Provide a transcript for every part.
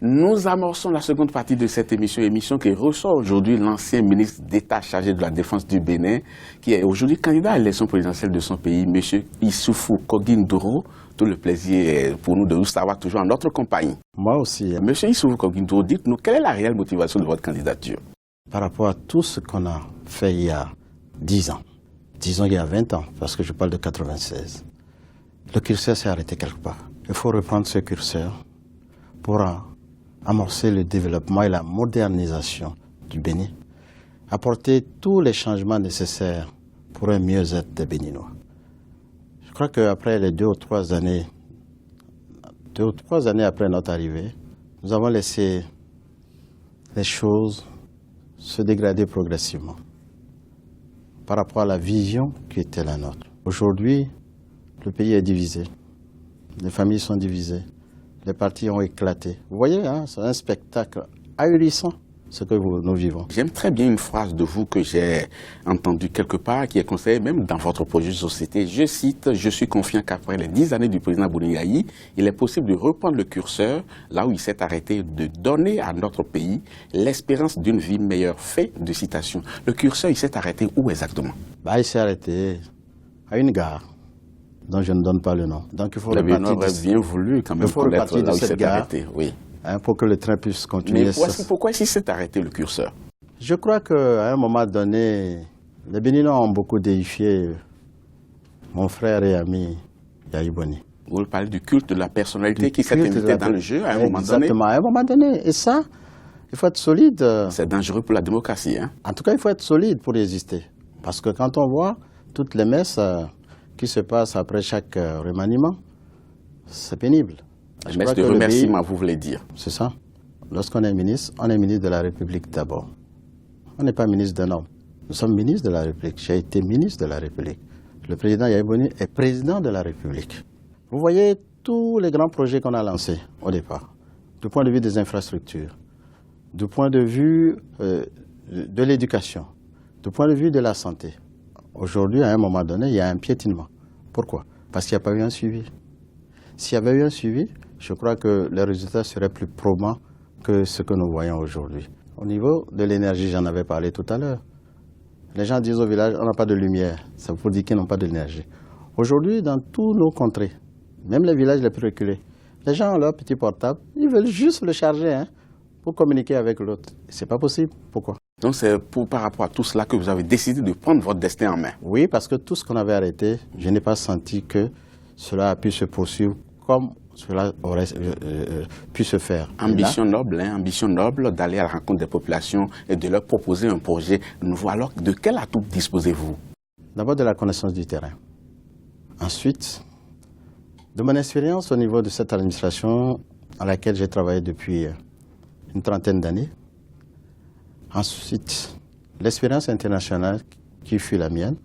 Nous amorçons la seconde partie de cette émission qui reçoit aujourd'hui l'ancien ministre d'État chargé de la Défense du Bénin, qui est aujourd'hui candidat à l'élection présidentielle de son pays, M. Issoufou Kogin-Doro. Tout le plaisir pour nous de vous savoir toujours en notre compagnie. Moi aussi. M. Issoufou Kogin-Doro, dites-nous, quelle est la réelle motivation de votre candidature? Par rapport à tout ce qu'on a fait il y a 10 ans, disons il y a 20 ans, parce que je parle de 96, le curseur s'est arrêté quelque part. Il faut reprendre ce curseur pour amorcer le développement et la modernisation du Bénin, apporter tous les changements nécessaires pour un mieux-être des Béninois. Je crois qu'après les 2 ou 3 années après notre arrivée, nous avons laissé les choses se dégrader progressivement par rapport à la vision qui était la nôtre. Aujourd'hui, le pays est divisé, les familles sont divisées, les partis ont éclaté. Vous voyez, hein, c'est un spectacle ahurissant, ce que nous vivons. J'aime très bien une phrase de vous que j'ai entendue quelque part, qui est conseillée même dans votre projet de société. Je cite, « Je suis confiant qu'après les 10 années du président Bouningayi, il est possible de reprendre le curseur là où il s'est arrêté, de donner à notre pays l'espérance d'une vie meilleure ». Fait de citation. Le curseur, il s'est arrêté où exactement? Il s'est arrêté à une gare dont je ne donne pas le nom. Donc il faut bien voulu quand même connaître là où il s'est arrêté. Oui. Pour que le train puisse continuer. Mais pourquoi s'il s'est arrêté le curseur? Je crois qu'à un moment donné, les Béninois ont beaucoup déifié mon frère et ami Yahi Boni. Vous parlez du culte de la personnalité qui s'est invité dans le jeu à un moment donné? Exactement, à un moment donné. Et ça, il faut être solide. C'est dangereux pour la démocratie. Hein? En tout cas, il faut être solide pour résister. Parce que quand on voit toutes les messes qui se passent après chaque remaniement, c'est pénible. Messe de remerciement, vous voulez dire? C'est ça. Lorsqu'on est ministre de la République d'abord. On n'est pas ministre d'un homme. Nous sommes ministres de la République. J'ai été ministre de la République. Le président Yahi Boni est président de la République. Vous voyez tous les grands projets qu'on a lancés au départ, du point de vue des infrastructures, du point de vue de l'éducation, du point de vue de la santé. Aujourd'hui, à un moment donné, il y a un piétinement. Pourquoi? Parce qu'il n'y a pas eu un suivi. S'il y avait eu un suivi, je crois que les résultats seraient plus probants que ce que nous voyons aujourd'hui. Au niveau de l'énergie, j'en avais parlé tout à l'heure. Les gens disent au village, on n'a pas de lumière. Ça veut dire qu'ils n'ont pas d'énergie. Aujourd'hui, dans tous nos contrées, même les villages les plus reculés, les gens ont leur petit portable, ils veulent juste le charger pour communiquer avec l'autre. Ce n'est pas possible. Pourquoi? Donc c'est par rapport à tout cela que vous avez décidé de prendre votre destin en main? Oui, parce que tout ce qu'on avait arrêté, je n'ai pas senti que cela a pu se poursuivre comme cela aurait pu se faire. Ambition noble d'aller à la rencontre des populations et de leur proposer un projet nouveau. Alors, de quel atout disposez-vous? D'abord de la connaissance du terrain. Ensuite, de mon expérience au niveau de cette administration à laquelle j'ai travaillé depuis une trentaine d'années. Ensuite, l'expérience internationale qui fut la mienne.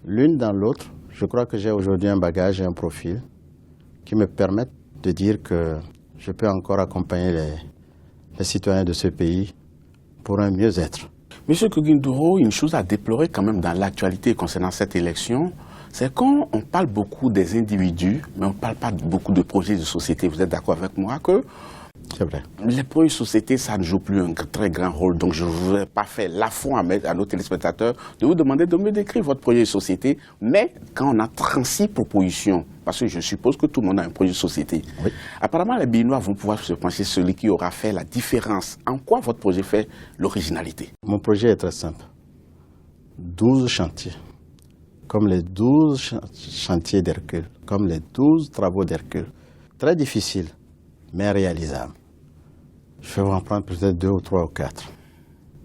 L'une dans l'autre, je crois que j'ai aujourd'hui un bagage et un profil qui me permettent de dire que je peux encore accompagner les citoyens de ce pays pour un mieux-être. Monsieur Kogin-Doro, une chose à déplorer quand même dans l'actualité concernant cette élection, c'est qu'on parle beaucoup des individus, mais on ne parle pas beaucoup de projets de société. Vous êtes d'accord avec moi que c'est vrai. Les projets de société, ça ne joue plus un très grand rôle. Donc je ne voudrais pas faire l'affront à nos téléspectateurs de vous demander de me décrire votre projet de société. Mais quand on a 36 propositions, parce que je suppose que tout le monde a un projet de société, oui. Apparemment les Béninois vont pouvoir se pencher sur celui qui aura fait la différence. En quoi votre projet fait l'originalité? Mon projet est très simple. 12 chantiers. Comme les 12 chantiers d'Hercule, comme les 12 travaux d'Hercule. Très difficile, mais réalisable. Je vais vous en prendre peut-être 2 ou 3 ou 4.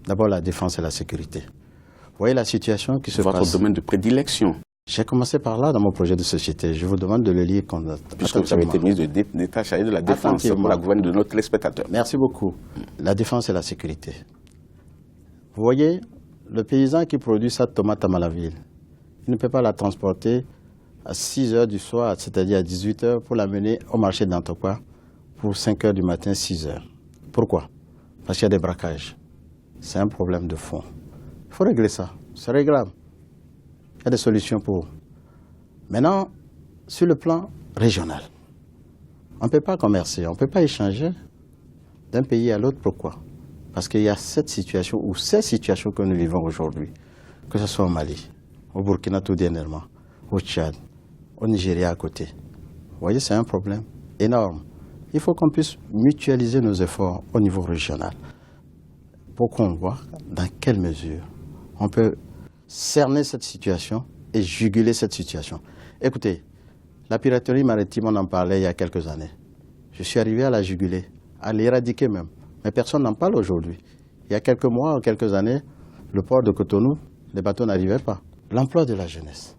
D'abord, la défense et la sécurité. Vous voyez la situation qui se passe. Votre domaine de prédilection. J'ai commencé par là dans mon projet de société. Je vous demande de le lire. Puisque vous avez été ministre d'État chargé de la Défense pour la gouverne de nos téléspectateurs. Merci beaucoup. La défense et la sécurité. Vous voyez, le paysan qui produit sa tomate à Malaville, il ne peut pas la transporter à 6 h du soir, c'est-à-dire à 18 h, pour l'amener au marché d'Antokwa pour 5 h du matin, 6 h. Pourquoi? Parce qu'il y a des braquages. C'est un problème de fond. Il faut régler ça. C'est réglable. Il y a des solutions pour. Maintenant, sur le plan régional, on ne peut pas commercer, on ne peut pas échanger d'un pays à l'autre. Pourquoi? Parce qu'il y a cette situation ou ces situations que nous vivons aujourd'hui, que ce soit au Mali, au Burkina tout dernièrement, au Tchad, au Nigeria à côté. Vous voyez, c'est un problème énorme. Il faut qu'on puisse mutualiser nos efforts au niveau régional pour qu'on voit dans quelle mesure on peut cerner cette situation et juguler cette situation. Écoutez, la piraterie maritime, on en parlait il y a quelques années. Je suis arrivé à la juguler, à l'éradiquer même. Mais personne n'en parle aujourd'hui. Il y a quelques mois ou quelques années, le port de Cotonou, les bateaux n'arrivaient pas. L'emploi de la jeunesse,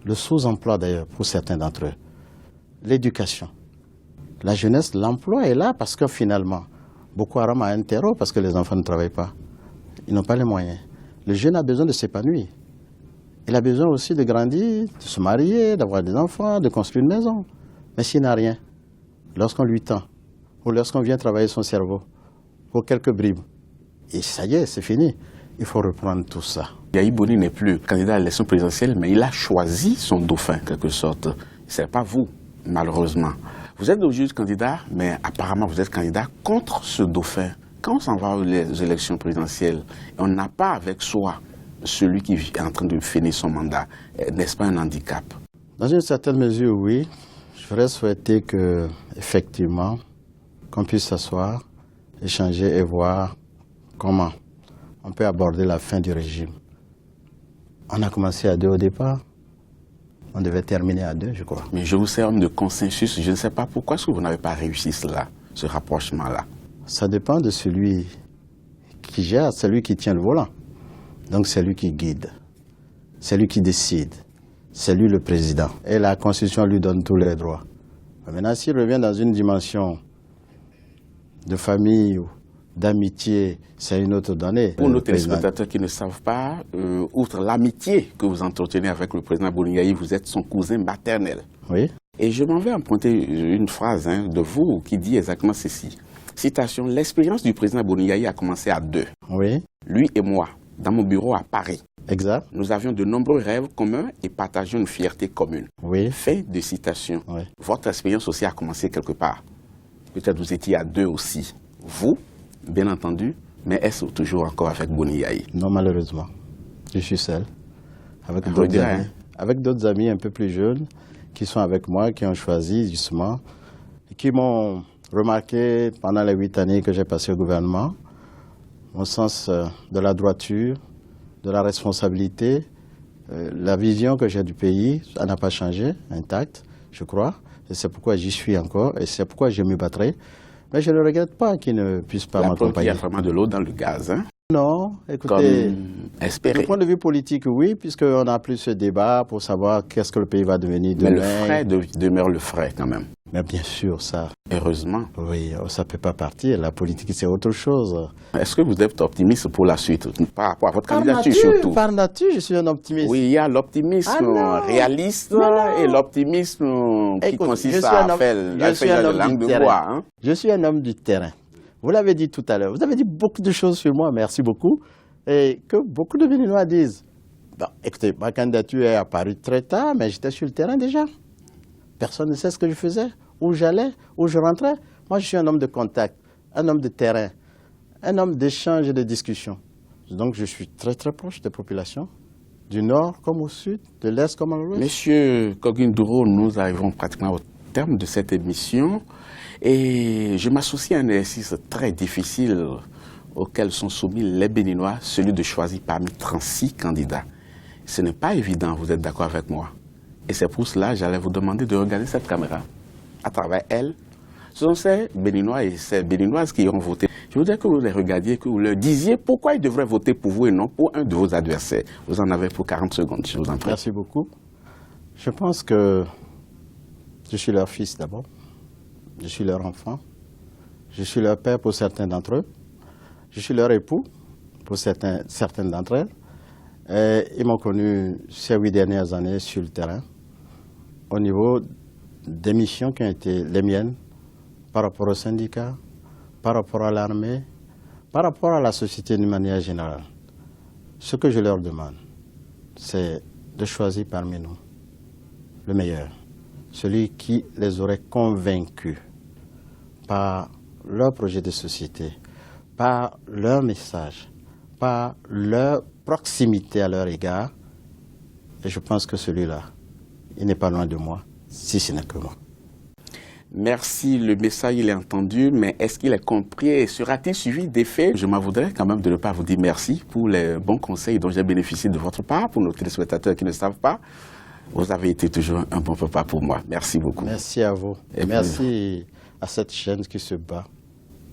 le sous-emploi d'ailleurs pour certains d'entre eux, l'éducation. La jeunesse, l'emploi est là parce que finalement, Boko Haram a un terreau parce que les enfants ne travaillent pas. Ils n'ont pas les moyens. Le jeune a besoin de s'épanouir. Il a besoin aussi de grandir, de se marier, d'avoir des enfants, de construire une maison. Mais s'il n'a rien, lorsqu'on lui tend, ou lorsqu'on vient travailler son cerveau, pour quelques bribes, et ça y est, c'est fini. Il faut reprendre tout ça. Yahi Boni n'est plus candidat à l'élection présidentielle, mais il a choisi son dauphin, en quelque sorte. Ce n'est pas vous, malheureusement. Vous êtes aujourd'hui candidat, mais apparemment vous êtes candidat contre ce dauphin. Quand on s'en va aux élections présidentielles, on n'a pas avec soi celui qui est en train de finir son mandat. N'est-ce pas un handicap? Dans une certaine mesure, oui. Je voudrais souhaiter que, effectivement, qu'on puisse s'asseoir, échanger et voir comment on peut aborder la fin du régime. On a commencé à 2 au départ. On devait terminer à 2, je crois. Mais je vous sais homme de consensus. Je ne sais pas pourquoi est-ce que vous n'avez pas réussi cela, ce rapprochement-là. Ça dépend de celui qui gère, celui qui tient le volant. Donc c'est lui qui guide, c'est lui qui décide, c'est lui le président. Et la Constitution lui donne tous les droits. Maintenant, s'il revient dans une dimension de famille ou d'amitié, c'est une autre donnée. Pour nos téléspectateurs qui ne savent pas, outre l'amitié que vous entretenez avec le président Boni Yahi, vous êtes son cousin maternel. Oui. Et je m'en vais emprunter une phrase de vous qui dit exactement ceci. Citation, l'expérience du président Boni Yahi a commencé à 2. Oui. Lui et moi, dans mon bureau à Paris. Exact. Nous avions de nombreux rêves communs et partageons une fierté commune. Oui. Fin de citation. Oui. Votre expérience aussi a commencé quelque part. Peut-être vous étiez à 2 aussi. Vous, bien entendu, mais est-ce toujours encore avec Boni Yahi? Non, malheureusement. Je suis seul. Avec d'autres amis. Avec d'autres amis un peu plus jeunes qui sont avec moi, qui ont choisi justement, qui m'ont remarqué pendant les 8 années que j'ai passé au gouvernement, mon sens de la droiture, de la responsabilité, la vision que j'ai du pays, ça n'a pas changé, intacte, je crois. Et c'est pourquoi j'y suis encore et c'est pourquoi je me battrai. Mais je ne regrette pas qu'il ne puisse pas m'accompagner. Il y a vraiment de l'eau dans le gaz, hein? Non, écoutez, espéré. du point de vue politique, oui, puisqu'on n'a plus ce débat pour savoir qu'est-ce que le pays va devenir demain. Mais le frais demeure le frais quand même. Mais bien sûr, ça. Heureusement. Oui, ça ne peut pas partir. La politique, c'est autre chose. Est-ce que vous êtes optimiste pour la suite, par rapport à votre candidature surtout? Par nature, je suis un optimiste. Oui, il y a l'optimisme réaliste et l'optimisme qui consiste à faire la langue de bois. Hein? Je suis un homme du terrain. Vous l'avez dit tout à l'heure. Vous avez dit beaucoup de choses sur moi, merci beaucoup. Et que beaucoup de Béninois disent. Bon, écoutez, ma candidature est apparue très tard, mais j'étais sur le terrain déjà. Personne ne sait ce que je faisais, où j'allais, où je rentrais. Moi, je suis un homme de contact, un homme de terrain, un homme d'échange et de discussion. Donc, je suis très, très proche des populations, du nord comme au sud, de l'est comme à l'ouest. Monsieur Kogin-Duro, nous arrivons pratiquement au terme de cette émission. Et je m'associe à un exercice très difficile auquel sont soumis les Béninois, celui de choisir parmi 36 candidats. Ce n'est pas évident, vous êtes d'accord avec moi? Et c'est pour cela que j'allais vous demander de regarder cette caméra. À travers elle, ce sont ces Béninois et ces Béninoises qui ont voté. Je voudrais que vous les regardiez, que vous leur disiez pourquoi ils devraient voter pour vous et non pour un de vos adversaires. Vous en avez pour 40 secondes, je vous en prie. Merci beaucoup. Je pense que je suis leur fils d'abord. Je suis leur enfant. Je suis leur père pour certains d'entre eux. Je suis leur époux pour certaines d'entre elles. Et ils m'ont connu ces 8 dernières années sur le terrain, au niveau des missions qui ont été les miennes, par rapport aux syndicats, par rapport à l'armée, par rapport à la société d'une manière générale. Ce que je leur demande, c'est de choisir parmi nous le meilleur, celui qui les aurait convaincus par leur projet de société, par leur message, par leur proximité à leur égard. Et je pense que celui-là, il n'est pas loin de moi, si ce n'est que moi. Merci, le message il est entendu, mais est-ce qu'il est compris et sera-t-il suivi des faits? Je m'en voudrais quand même de ne pas vous dire merci pour les bons conseils dont j'ai bénéficié de votre part. Pour nos téléspectateurs qui ne savent pas, vous avez été toujours un bon papa pour moi. Merci beaucoup. Merci à vous. Et merci à cette chaîne qui se bat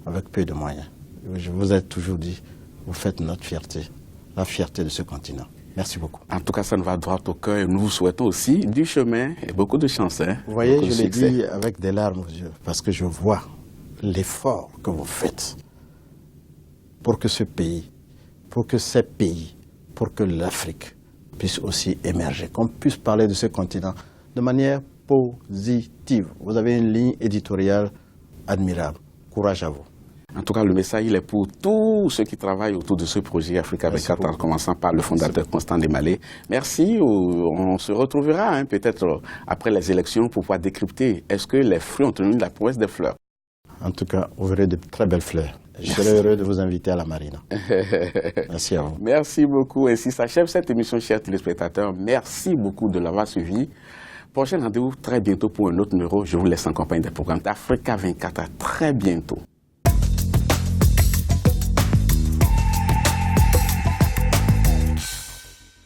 avec peu de moyens. Je vous ai toujours dit, vous faites notre fierté, la fierté de ce continent. Merci beaucoup. En tout cas, ça nous va droit au cœur et nous vous souhaitons aussi du chemin et beaucoup de chance. Hein, vous voyez, je l'ai dit avec des larmes aux yeux, parce que je vois l'effort que vous faites pour que ce pays, pour que ces pays, pour que l'Afrique puisse aussi émerger, qu'on puisse parler de ce continent de manière positive. Vous avez une ligne éditoriale admirable. Courage à vous. En tout cas, le message, il est pour tous ceux qui travaillent autour de ce projet Africa 24, en commençant par le fondateur Constant Desmalets. Merci. On se retrouvera peut-être après les élections pour pouvoir décrypter. Est-ce que les fruits ont tenu la prouesse des fleurs? En tout cas, vous verrez de très belles fleurs. Je serai heureux de vous inviter à la marina. Merci à vous. Merci beaucoup. Ainsi s'achève cette émission, chers téléspectateurs. Merci beaucoup de l'avoir suivi. Prochain rendez-vous très bientôt pour un autre numéro. Je vous laisse en compagnie des programmes d'Africa 24. À très bientôt.